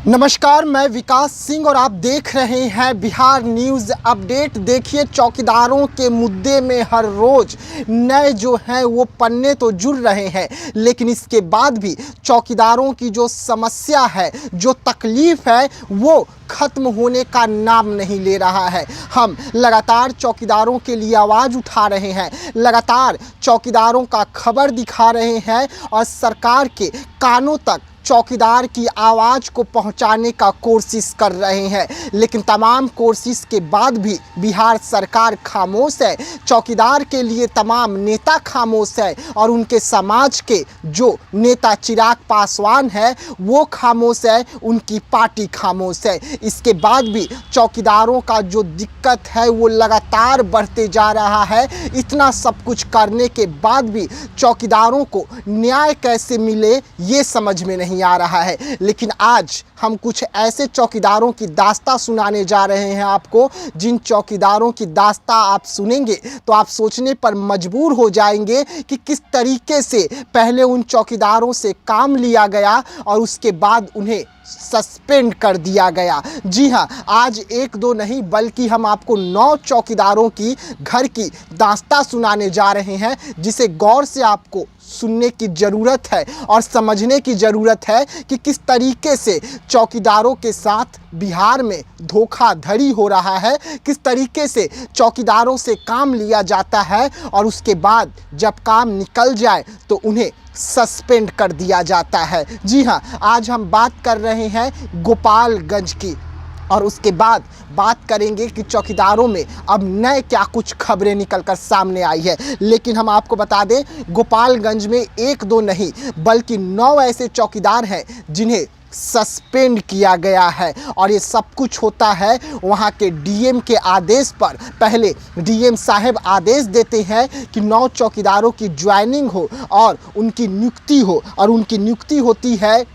नमस्कार, मैं विकास सिंह और आप देख रहे हैं बिहार न्यूज़ अपडेट। देखिए, चौकीदारों के मुद्दे में हर रोज़ नए जो हैं वो पन्ने तो जुड़ रहे हैं, लेकिन इसके बाद भी चौकीदारों की जो समस्या है, जो तकलीफ़ है, वो ख़त्म होने का नाम नहीं ले रहा है। हम लगातार चौकीदारों के लिए आवाज़ उठा रहे हैं, लगातार चौकीदारों का खबर दिखा रहे हैं और सरकार के कानों तक चौकीदार की आवाज़ को पहुंचाने का कोशिश कर रहे हैं, लेकिन तमाम कोशिश के बाद भी बिहार सरकार खामोश है। चौकीदार के लिए तमाम नेता खामोश है और उनके समाज के जो नेता चिराग पासवान है वो खामोश है, उनकी पार्टी खामोश है। इसके बाद भी चौकीदारों का जो दिक्कत है वो लगातार बढ़ते जा रहा है। इतना सब कुछ करने के बाद भी चौकीदारों को न्याय कैसे मिले ये समझ में नहीं आ रहा है। लेकिन आज हम कुछ ऐसे चौकीदारों की दास्तां सुनाने जा रहे हैं आपको, जिन चौकीदारों की दास्तां आप सुनेंगे तो आप सोचने पर मजबूर हो जाएंगे कि किस तरीके से पहले उन चौकीदारों से काम लिया गया और उसके बाद उन्हें सस्पेंड कर दिया गया। जी हाँ, आज एक दो नहीं बल्कि हम आपको 9 चौकीदारों की घर की दास्तां सुनाने जा रहे हैं, जिसे गौर से आपको सुनने की ज़रूरत है और समझने की ज़रूरत है कि किस तरीके से चौकीदारों के साथ बिहार में धोखाधड़ी हो रहा है, किस तरीके से चौकीदारों से काम लिया जाता है और उसके बाद जब काम निकल जाए तो उन्हें सस्पेंड कर दिया जाता है। जी हाँ, आज हम बात कर रहे हैं गोपालगंज की और उसके बाद बात करेंगे कि चौकीदारों में अब नए क्या कुछ खबरें निकलकर सामने आई है। लेकिन हम आपको बता दें, गोपालगंज में एक दो नहीं बल्कि 9 ऐसे चौकीदार हैं जिन्हें सस्पेंड किया गया है और ये सब कुछ होता है वहाँ के डीएम के आदेश पर। पहले डीएम साहब आदेश देते हैं कि 9 चौकीदारों की ज्वाइनिंग हो और उनकी नियुक्ति हो, और उनकी नियुक्ति होती है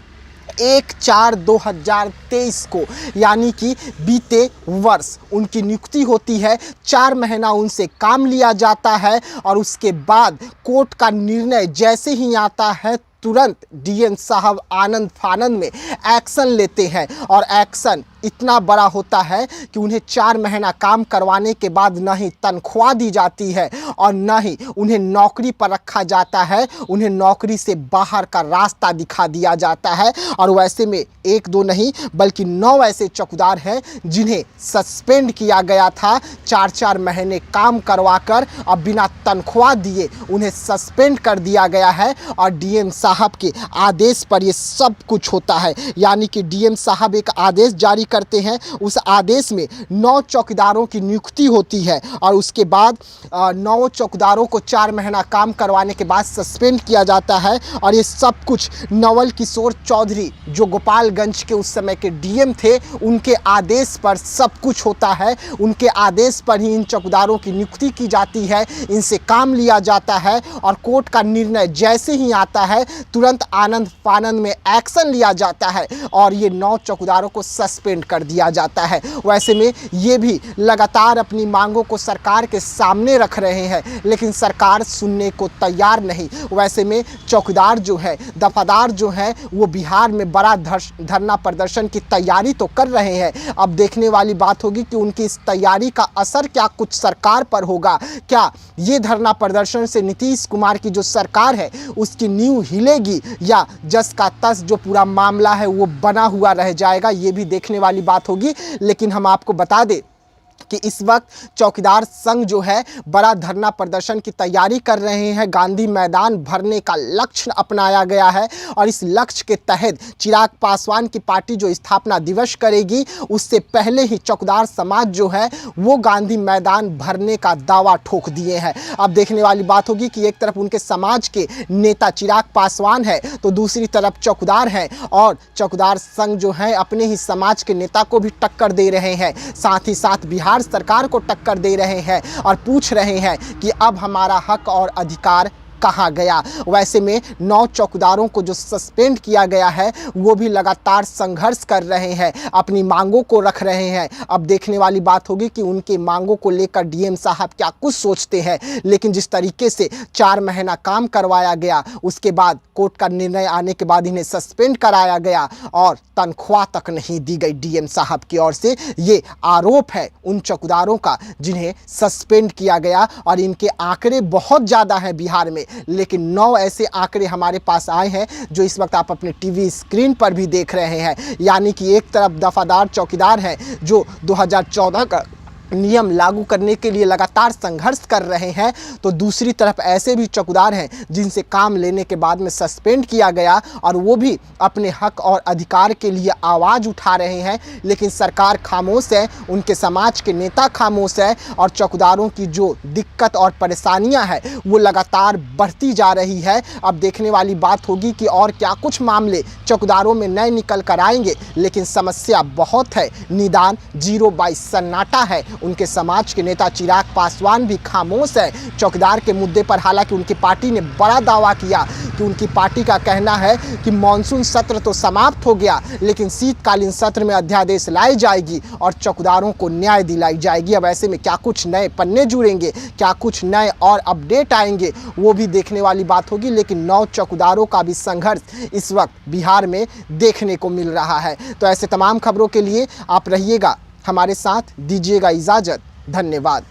1/4/2023 को, यानी कि बीते वर्ष उनकी नियुक्ति होती है। 4 महीना उनसे काम लिया जाता है और उसके बाद कोर्ट का निर्णय जैसे ही आता है तुरंत डीएम साहब आनंद फानंद में एक्शन लेते हैं और एक्शन इतना बड़ा होता है कि उन्हें 4 महीना काम करवाने के बाद न ही तनख्वाह दी जाती है और न ही उन्हें नौकरी पर रखा जाता है, उन्हें नौकरी से बाहर का रास्ता दिखा दिया जाता है। और वैसे में एक दो नहीं बल्कि 9 ऐसे चौकीदार हैं जिन्हें सस्पेंड किया गया था। 4-4 महीने काम करवाकर अब बिना तनख्वाह दिए उन्हें सस्पेंड कर दिया गया है और डीएम साहब के आदेश पर ये सब कुछ होता है। यानी कि डीएम साहब एक आदेश जारी करते हैं, उस आदेश में 9 चौकीदारों की नियुक्ति होती है और उसके बाद 9 चौकीदारों को 4 महीना काम करवाने के बाद सस्पेंड किया जाता है। और ये सब कुछ नवल किशोर चौधरी जो गोपालगंज के उस समय के डीएम थे, उनके आदेश पर सब कुछ होता है। उनके आदेश पर ही इन चौकीदारों की नियुक्ति की जाती है, इनसे काम लिया जाता है और कोर्ट का निर्णय जैसे ही आता है तुरंत आनंद फानंद में एक्शन लिया जाता है और ये 9 चौकीदारों को सस्पेंड कर दिया जाता है। वैसे में ये भी लगातार अपनी मांगों को सरकार के सामने रख रहे हैं, लेकिन सरकार सुनने को तैयार नहीं। वैसे में चौकीदार जो है, दफादार जो है, वो बिहार में बड़ा धरना प्रदर्शन की तैयारी तो कर रहे हैं। अब देखने वाली बात होगी कि उनकी इस तैयारी का असर क्या कुछ सरकार पर होगा। क्या ये धरना प्रदर्शन से नीतीश कुमार की जो सरकार है उसकी नींव हिलेगी या जस का तस जो पूरा मामला है वो बना हुआ रह जाएगा, ये भी देखने वाली बात होगी। लेकिन हम आपको बता दें कि इस वक्त चौकीदार संघ जो है बड़ा धरना प्रदर्शन की तैयारी कर रहे हैं। गांधी मैदान भरने का लक्ष्य अपनाया गया है और इस लक्ष्य के तहत चिराग पासवान की पार्टी जो स्थापना दिवस करेगी उससे पहले ही चौकीदार समाज जो है वो गांधी मैदान भरने का दावा ठोक दिए हैं। अब देखने वाली बात होगी कि एक तरफ उनके समाज के नेता चिराग पासवान है तो दूसरी तरफ चौकीदार हैं और चौकीदार संघ जो है अपने ही समाज के नेता को भी टक्कर दे रहे हैं, साथ ही साथ बिहार सरकार को टक्कर दे रहे हैं और पूछ रहे हैं कि अब हमारा हक और अधिकार कहा गया। वैसे में 9 चौकीदारों को जो सस्पेंड किया गया है वो भी लगातार संघर्ष कर रहे हैं, अपनी मांगों को रख रहे हैं। अब देखने वाली बात होगी कि उनके मांगों को लेकर डीएम साहब क्या कुछ सोचते हैं। लेकिन जिस तरीके से 4 महीना काम करवाया गया, उसके बाद कोर्ट का निर्णय आने के बाद इन्हें सस्पेंड कराया गया और तनख्वाह तक नहीं दी गई डीएम साहब की ओर से, ये आरोप है उन चौकीदारों का जिन्हें सस्पेंड किया गया। और इनके आंकड़े बहुत ज़्यादा हैं बिहार में, लेकिन 9 ऐसे आंकड़े हमारे पास आए हैं जो इस वक्त आप अपने टीवी स्क्रीन पर भी देख रहे हैं। यानी कि एक तरफ दफादार चौकीदार हैं जो 2014 का नियम लागू करने के लिए लगातार संघर्ष कर रहे हैं, तो दूसरी तरफ ऐसे भी चौकीदार हैं जिनसे काम लेने के बाद में सस्पेंड किया गया और वो भी अपने हक और अधिकार के लिए आवाज़ उठा रहे हैं। लेकिन सरकार खामोश है, उनके समाज के नेता खामोश है और चौकीदारों की जो दिक्कत और परेशानियां हैं वो लगातार बढ़ती जा रही है। अब देखने वाली बात होगी कि और क्या कुछ मामले चौकीदारों में नए निकल कर आएंगे, लेकिन समस्या बहुत है, निदान 0 बाई सन्नाटा है। उनके समाज के नेता चिराग पासवान भी खामोश है चौकीदार के मुद्दे पर। हालांकि उनकी पार्टी ने बड़ा दावा किया कि उनकी पार्टी का कहना है कि मानसून सत्र तो समाप्त हो गया, लेकिन शीतकालीन सत्र में अध्यादेश लाई जाएगी और चौकीदारों को न्याय दिलाई जाएगी। अब ऐसे में क्या कुछ नए पन्ने जुड़ेंगे, क्या कुछ नए और अपडेट आएंगे, वो भी देखने वाली बात होगी। लेकिन 9 चौकीदारों का भी संघर्ष इस वक्त बिहार में देखने को मिल रहा है। तो ऐसे तमाम खबरों के लिए आप रहिएगा हमारे साथ, दीजिएगा इजाज़त। धन्यवाद।